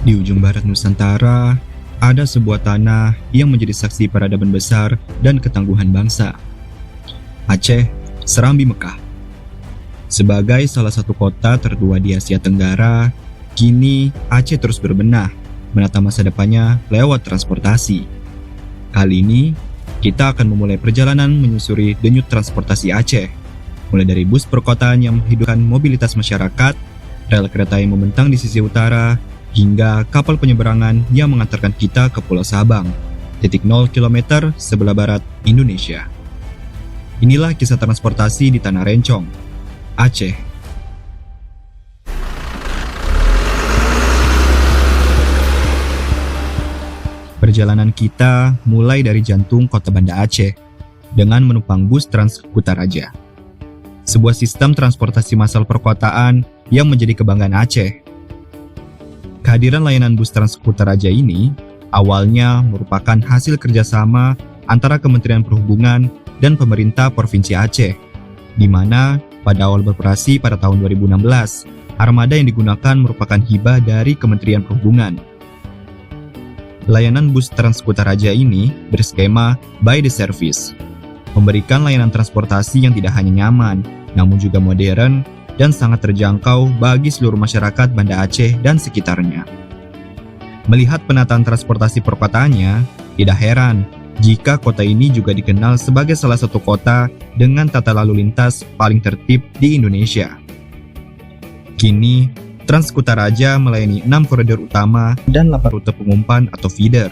Di ujung barat Nusantara, ada sebuah tanah yang menjadi saksi peradaban besar dan ketangguhan bangsa. Aceh, Serambi Mekah. Sebagai salah satu kota tertua di Asia Tenggara, kini Aceh terus berbenah, menata masa depannya lewat transportasi. Kali ini, kita akan memulai perjalanan menyusuri denyut transportasi Aceh, mulai dari bus perkotaan yang menghidupkan mobilitas masyarakat, rel kereta yang membentang di sisi utara, hingga kapal penyeberangan yang mengantarkan kita ke Pulau Sabang, titik 0 km sebelah barat Indonesia. Inilah kisah transportasi di Tanah Rencong, Aceh. Perjalanan kita mulai dari jantung kota Banda Aceh dengan menumpang bus Trans Kutaraja, sebuah sistem transportasi massal perkotaan yang menjadi kebanggaan Aceh. Kehadiran layanan bus Trans Kutaraja ini awalnya merupakan hasil kerjasama antara Kementerian Perhubungan dan pemerintah Provinsi Aceh, di mana pada awal beroperasi pada tahun 2016, armada yang digunakan merupakan hibah dari Kementerian Perhubungan. Layanan bus Trans Kutaraja ini berskema by the service, memberikan layanan transportasi yang tidak hanya nyaman, namun juga modern dan sangat terjangkau bagi seluruh masyarakat Banda Aceh dan sekitarnya. Melihat penataan transportasi perkotaannya, tidak heran jika kota ini juga dikenal sebagai salah satu kota dengan tata lalu lintas paling tertib di Indonesia. Kini, Trans Kutaraja melayani 6 koridor utama dan 8 rute pengumpan atau feeder,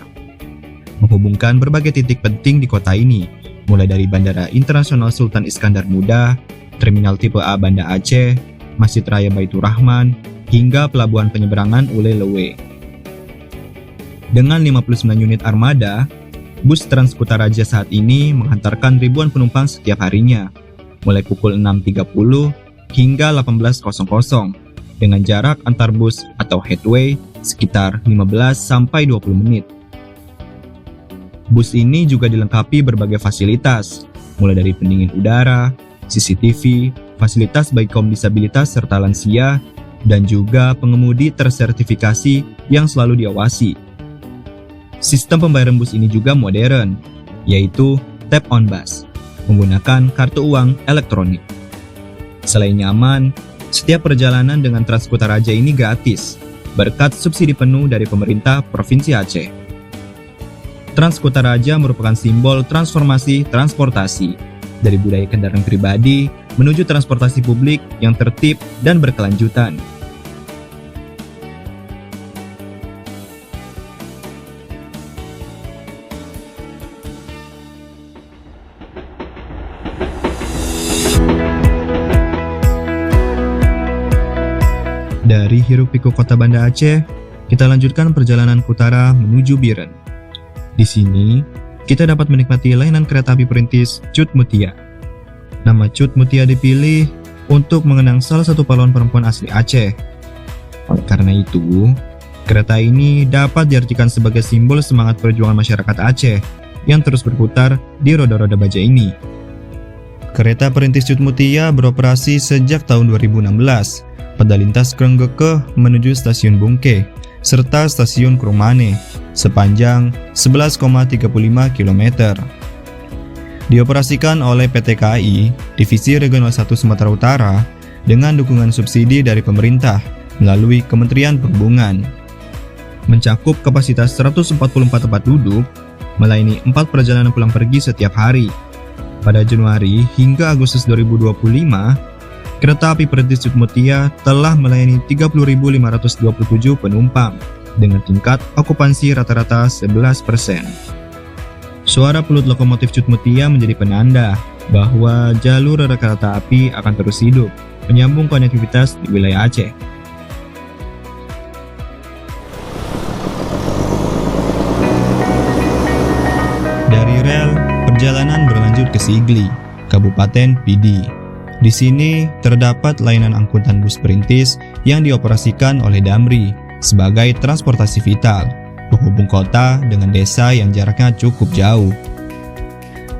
menghubungkan berbagai titik penting di kota ini, mulai dari Bandara Internasional Sultan Iskandar Muda, Terminal Tipe A Banda Aceh, Masjid Raya Baitur Rahman, hingga Pelabuhan Penyeberangan Ule Lewe. Dengan 59 unit armada, bus Trans Kutaraja saat ini menghantarkan ribuan penumpang setiap harinya, mulai pukul 6.30 hingga 18.00, dengan jarak antar bus atau headway sekitar 15-20 menit. Bus ini juga dilengkapi berbagai fasilitas, mulai dari pendingin udara, CCTV, fasilitas bagi kaum disabilitas serta lansia, dan juga pengemudi tersertifikasi yang selalu diawasi. Sistem pembayaran bus ini juga modern, yaitu tap on bus, menggunakan kartu uang elektronik. Selain nyaman, setiap perjalanan dengan Trans Kutaraja ini gratis, berkat subsidi penuh dari pemerintah Provinsi Aceh. Trans Kutaraja merupakan simbol transformasi transportasi, dari budaya kendaraan pribadi menuju transportasi publik yang tertib dan berkelanjutan. Dari hiruk-pikuk kota Banda Aceh, kita lanjutkan perjalanan ke utara menuju Biren. Di sini, kita dapat menikmati layanan kereta api perintis Cut Mutia. Nama Cut Mutia dipilih untuk mengenang salah satu pahlawan perempuan asli Aceh. Oleh karena itu, kereta ini dapat diartikan sebagai simbol semangat perjuangan masyarakat Aceh yang terus berputar di roda-roda baja ini. Kereta perintis Cut Mutia beroperasi sejak tahun 2016 pada lintas Krenggekeh menuju stasiun Bungkeh serta stasiun Krumane sepanjang 11,35 km. Dioperasikan oleh PT KAI, Divisi Regional 1 Sumatera Utara, dengan dukungan subsidi dari pemerintah melalui Kementerian Perhubungan. Mencakup kapasitas 144 tempat duduk, melayani 4 perjalanan pulang pergi setiap hari. Pada Januari hingga Agustus 2025, kereta api perintis Cut Mutia telah melayani 30.527 penumpang dengan tingkat okupansi rata-rata 11%. Suara pelut lokomotif Cut Mutia menjadi penanda bahwa jalur rel kereta api akan terus hidup, menyambung konektivitas di wilayah Aceh. Dari rel, perjalanan berlanjut ke Sigli, Kabupaten Pidi. Di sini terdapat layanan angkutan bus perintis yang dioperasikan oleh Damri sebagai transportasi vital, penghubung kota dengan desa yang jaraknya cukup jauh.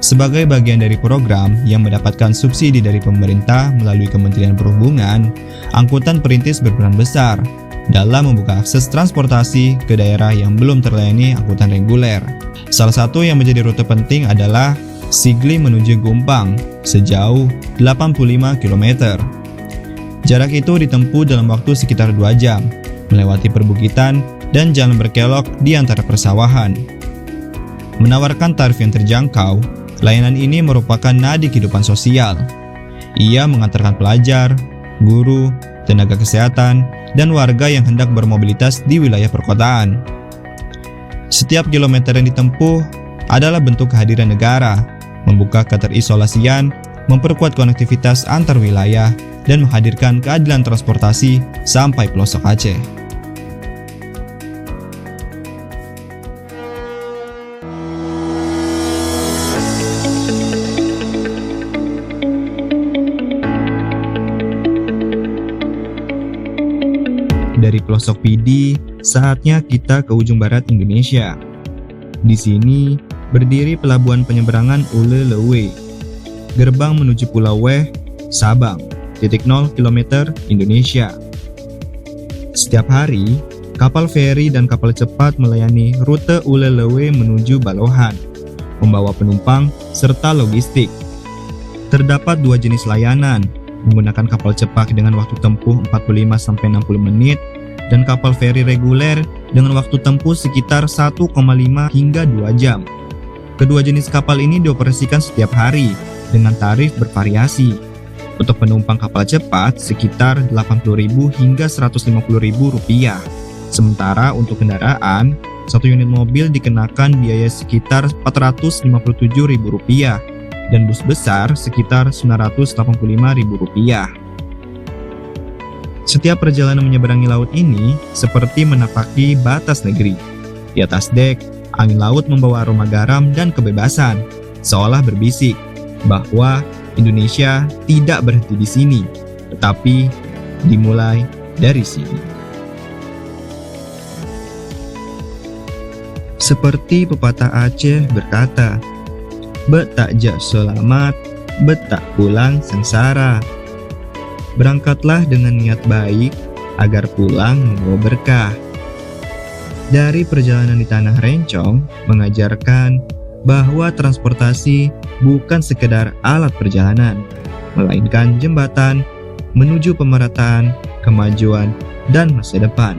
Sebagai bagian dari program yang mendapatkan subsidi dari pemerintah melalui Kementerian Perhubungan, angkutan perintis berperan besar dalam membuka akses transportasi ke daerah yang belum terlayani angkutan reguler. Salah satu yang menjadi rute penting adalah Sigli menuju Gumpang sejauh 85 km. Jarak itu ditempuh dalam waktu sekitar 2 jam, melewati perbukitan dan jalan berkelok di antara persawahan. Menawarkan tarif yang terjangkau, layanan ini merupakan nadi kehidupan sosial. Ia mengantarkan pelajar, guru, tenaga kesehatan, dan warga yang hendak bermobilitas di wilayah perkotaan. Setiap kilometer yang ditempuh adalah bentuk kehadiran negara, membuka keterisolasian, memperkuat konektivitas antar wilayah, dan menghadirkan keadilan transportasi sampai pelosok Aceh. Dari pelosok Pidi, saatnya kita ke ujung barat Indonesia. Di sini berdiri pelabuhan penyeberangan Ule Lewe, gerbang menuju Pulau Weh, Sabang, titik 0 km Indonesia. Setiap hari, kapal feri dan kapal cepat melayani rute Ule Lewe menuju Balohan, membawa penumpang serta logistik. Terdapat 2 jenis layanan, menggunakan kapal cepat dengan waktu tempuh 45-60 menit dan kapal feri reguler dengan waktu tempuh sekitar 1,5 hingga 2 jam. Kedua jenis kapal ini dioperasikan setiap hari dengan tarif bervariasi. Untuk penumpang kapal cepat sekitar Rp80.000 hingga Rp150.000. Sementara untuk kendaraan, satu unit mobil dikenakan biaya sekitar Rp457.000 dan bus besar sekitar Rp985.000. Setiap perjalanan menyeberangi laut ini seperti menapaki batas negeri. Di atas dek, angin laut membawa aroma garam dan kebebasan, seolah berbisik bahwa Indonesia tidak berhenti di sini, tetapi dimulai dari sini. Seperti pepatah Aceh berkata, "Betak jak selamat, betak pulang sengsara." Berangkatlah dengan niat baik agar pulang membawa berkah. Dari perjalanan di Tanah Rencong mengajarkan bahwa transportasi bukan sekedar alat perjalanan, melainkan jembatan menuju pemerataan, kemajuan, dan masa depan.